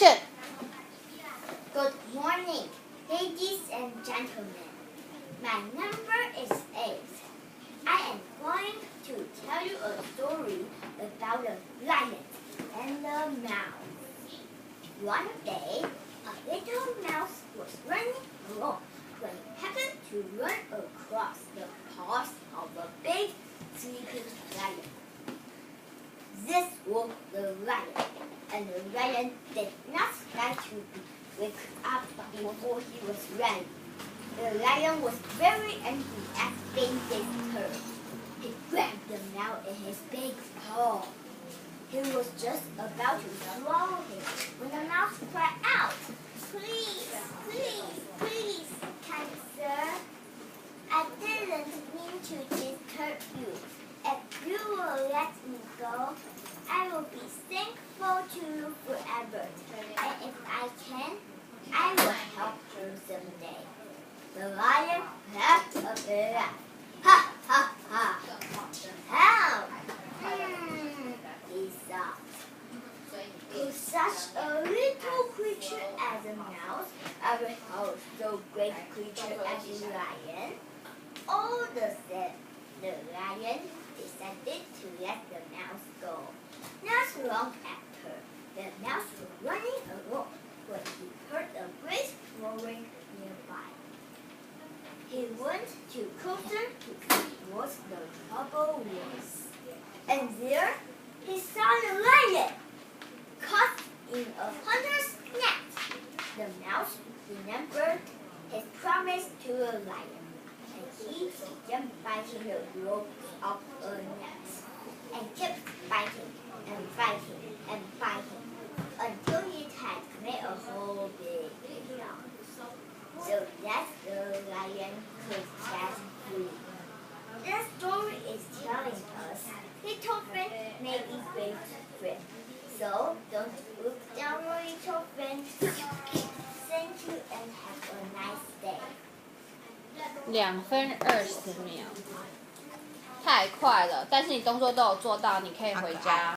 Action! Good morning, ladies and gentlemen. My number is 8. I am going to tell you a story about a lion and a mouse. One day, a little mouse was running along when it happened to run across the paws of a big sleeping lion. This woke the lion, and the lion did not like to be waked up before he was ready. The lion was very angry at being disturbed. He grabbed the mouse in his big paw. He was just about to swallow him when the mouse cried out, "Please, please, please, kind sir. I didn't mean to disturb you. If you will let me go, I will be thankful to you forever. And if I can, I will help you someday." The lion laughed a bit. Ha, ha, ha. Help! He thought. To such a little creature as a mouse, I will help so great creature as a lion. All the same, the lion decided to let the mouse go. Not long after, the mouse was running along when he heard a great roaring nearby. He went to closer to see what the trouble was. And there, he saw the lion caught in a hunter's net. The mouse remembered his promise to the lion, and he began biting the rope of a net, and kept biting and biting and biting until it had made a whole big knot, so that the lion could get free. This story is telling us little friend may be big friend, so don't look down on little friend. Thank you and have a nice day. 2分20秒，太快了，但是你动作都有做到，你可以回家。